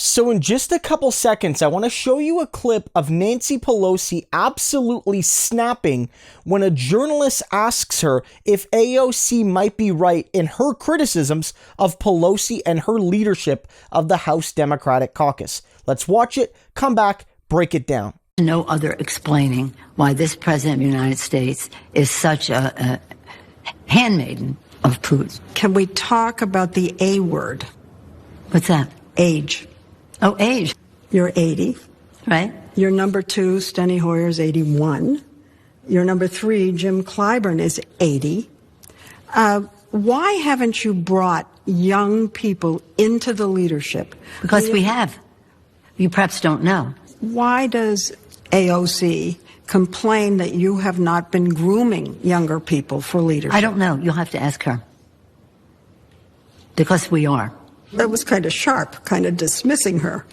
So in just a couple seconds, I want to show you a clip of Nancy Pelosi absolutely snapping when a journalist asks her if AOC might be right in her criticisms of Pelosi and her leadership of the House Democratic Caucus. Let's watch it, come back, break it down. No other explaining why this president of the United States is such a handmaiden of Putin. Can we talk about the A word? What's that? Age. Oh, age. You're 80. Right. Your number 2, Steny Hoyer, is 81. Your number 3, Jim Clyburn, is 80. Why haven't you brought young people into the leadership? Because we have. You perhaps don't know. Why does AOC complain that you have not been grooming younger people for leadership? I don't know. You'll have to ask her. Because we are. That was kind of sharp, kind of dismissing her.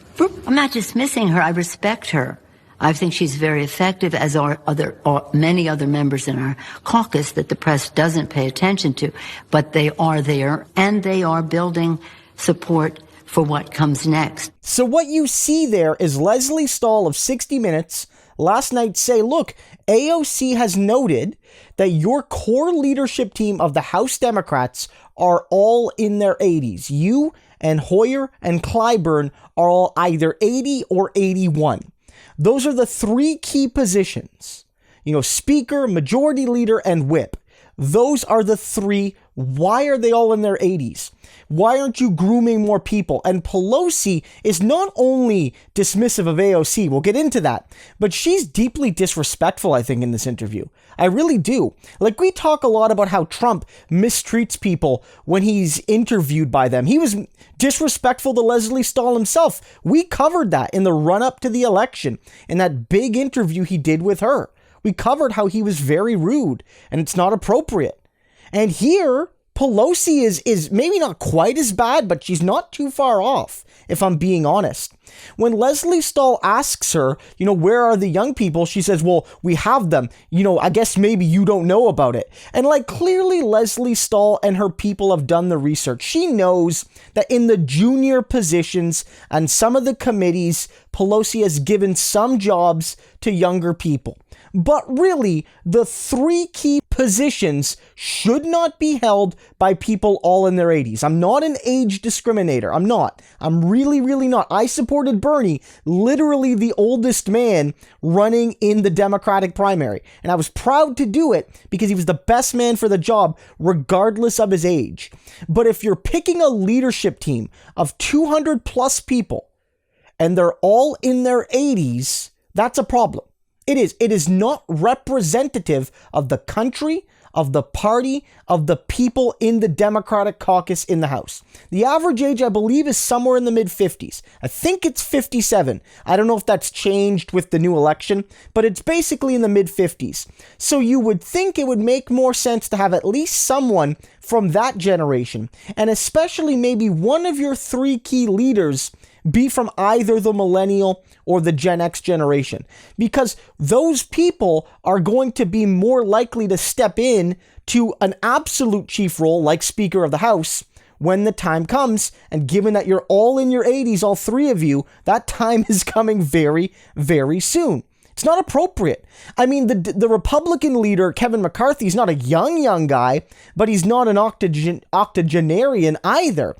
I'm not dismissing her. I respect her. I think she's very effective, as are many other members in our caucus that the press doesn't pay attention to. But they are there, and they are building support for what comes next. So what you see there is Lesley Stahl of 60 Minutes last night say, look, AOC has noted that your core leadership team of the House Democrats are all in their 80s. You and Hoyer and Clyburn are all either 80 or 81. Those are the three key positions. Speaker, majority leader, and whip. Those are the three. Why are they all in their 80s? Why aren't you grooming more people? And Pelosi is not only dismissive of AOC, we'll get into that, but she's deeply disrespectful, I think, in this interview. I really do. Like, we talk a lot about how Trump mistreats people when he's interviewed by them. He was disrespectful to Lesley Stahl himself. We covered that in the run-up to the election, in that big interview he did with her. We covered how he was very rude, and it's not appropriate. And here, Pelosi is maybe not quite as bad, but she's not too far off, if I'm being honest. When Lesley Stahl asks her, where are the young people? She says, well, we have them. I guess maybe you don't know about it. And clearly Lesley Stahl and her people have done the research. She knows that in the junior positions and some of the committees, Pelosi has given some jobs to younger people. But really, the three key positions should not be held by people all in their 80s. I'm not an age discriminator. I'm not. I'm really, really not. I supported Bernie, literally the oldest man running in the Democratic primary. And I was proud to do it because he was the best man for the job, regardless of his age. But if you're picking a leadership team of 200 plus people and they're all in their 80s, that's a problem. It is. It is not representative of the country, of the party, of the people in the Democratic caucus in the House. The average age, I believe, is somewhere in the mid-50s. I think it's 57. I don't know if that's changed with the new election, but it's basically in the mid-50s. So you would think it would make more sense to have at least someone from that generation, and especially maybe one of your three key leaders be from either the millennial or the Gen X generation, because those people are going to be more likely to step in to an absolute chief role like Speaker of the House when the time comes. And given that you're all in your 80s, all three of you, that time is coming very, very soon. It's not appropriate. I mean, the Republican leader, Kevin McCarthy, is not a young guy, but he's not an octogenarian either.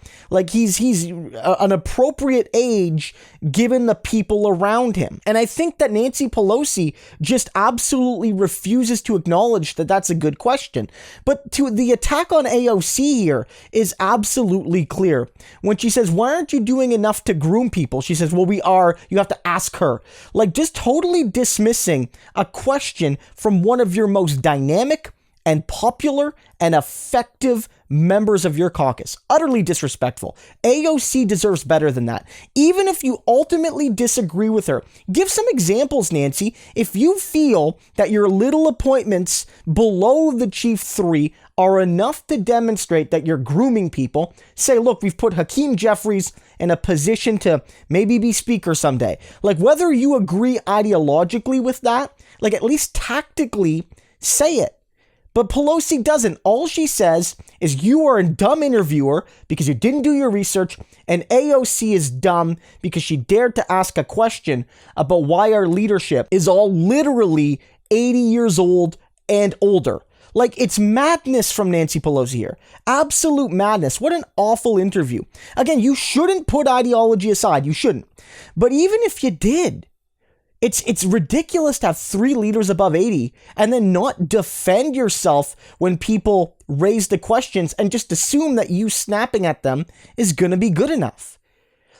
He's an appropriate age given the people around him. And I think that Nancy Pelosi just absolutely refuses to acknowledge that that's a good question. But the attack on AOC here is absolutely clear. When she says, why aren't you doing enough to groom people? She says, well, we are. You have to ask her. Just totally dismissing a question from one of your most dynamic and popular and effective members of your caucus. Utterly disrespectful. AOC deserves better than that. Even if you ultimately disagree with her, give some examples, Nancy. If you feel that your little appointments below the chief three are enough to demonstrate that you're grooming people, say, look, we've put Hakeem Jeffries in a position to maybe be speaker someday. Whether you agree ideologically with that, at least tactically say it. But Pelosi doesn't. All she says is you are a dumb interviewer because you didn't do your research, and AOC is dumb because she dared to ask a question about why our leadership is all literally 80 years old and older. Like, it's madness from Nancy Pelosi here. Absolute madness. What an awful interview. Again, you shouldn't put ideology aside. You shouldn't. But even if you did, it's ridiculous to have 3 leaders above 80 and then not defend yourself when people raise the questions and just assume that you snapping at them is going to be good enough.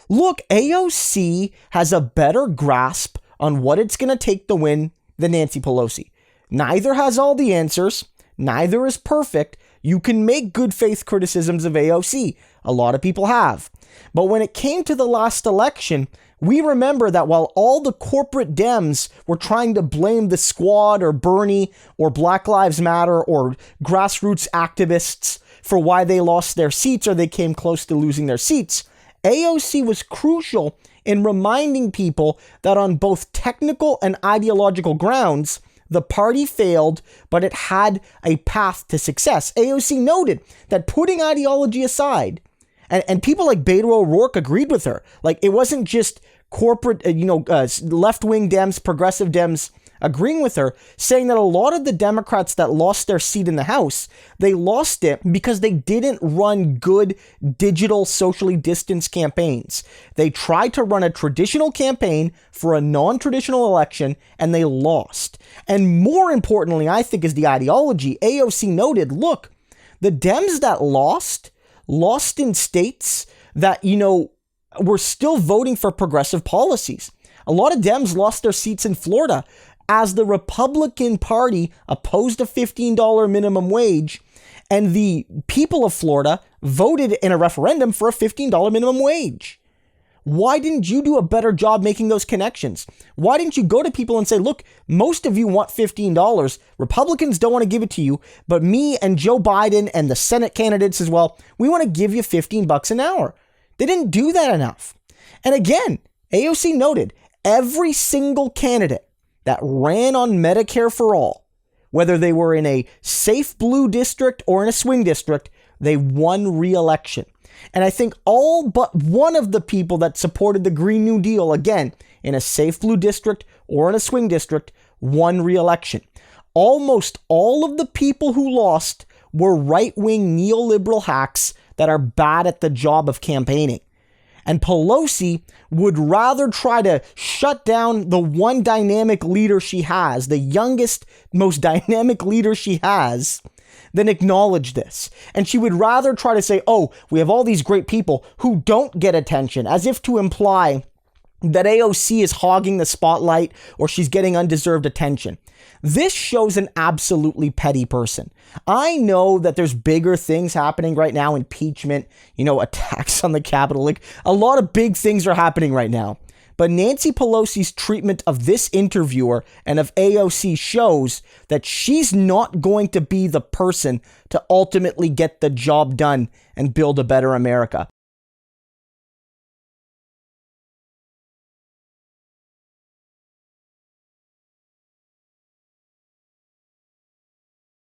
Look, AOC has a better grasp on what it's going to take to win than Nancy Pelosi. Neither has all the answers. Neither is perfect. You can make good faith criticisms of AOC. A lot of people have. But when it came to the last election, we remember that while all the corporate Dems were trying to blame the Squad or Bernie or Black Lives Matter or grassroots activists for why they lost their seats or they came close to losing their seats, AOC was crucial in reminding people that on both technical and ideological grounds, the party failed, but it had a path to success. AOC noted that putting ideology aside, and people like Beto O'Rourke agreed with her. Like, it wasn't just corporate, left-wing Dems, progressive Dems agreeing with her, saying that a lot of the Democrats that lost their seat in the House, they lost it because they didn't run good digital, socially distanced campaigns. They tried to run a traditional campaign for a non-traditional election, and they lost. And more importantly, I think, is the ideology. AOC noted, look, the Dems that lost in states that, were still voting for progressive policies. A lot of Dems lost their seats in Florida as the Republican Party opposed a $15 minimum wage, and the people of Florida voted in a referendum for a $15 minimum wage. Why didn't you do a better job making those connections? Why didn't you go to people and say, look, most of you want $15. Republicans don't want to give it to you, but me and Joe Biden and the Senate candidates as well, we want to give you $15 an hour. They didn't do that enough. And again, AOC noted every single candidate that ran on Medicare for all, whether they were in a safe blue district or in a swing district, they won re-election. And I think all but one of the people that supported the Green New Deal, again, in a safe blue district or in a swing district, won re-election. Almost all of the people who lost were right-wing neoliberal hacks that are bad at the job of campaigning. And Pelosi would rather try to shut down the one dynamic leader she has, the youngest, most dynamic leader she has, than acknowledge this. And she would rather try to say, oh, we have all these great people who don't get attention, as if to imply that AOC is hogging the spotlight or she's getting undeserved attention. This shows an absolutely petty person. I know that there's bigger things happening right now, impeachment, attacks on the Capitol. Like, a lot of big things are happening right now. But Nancy Pelosi's treatment of this interviewer and of AOC shows that she's not going to be the person to ultimately get the job done and build a better America.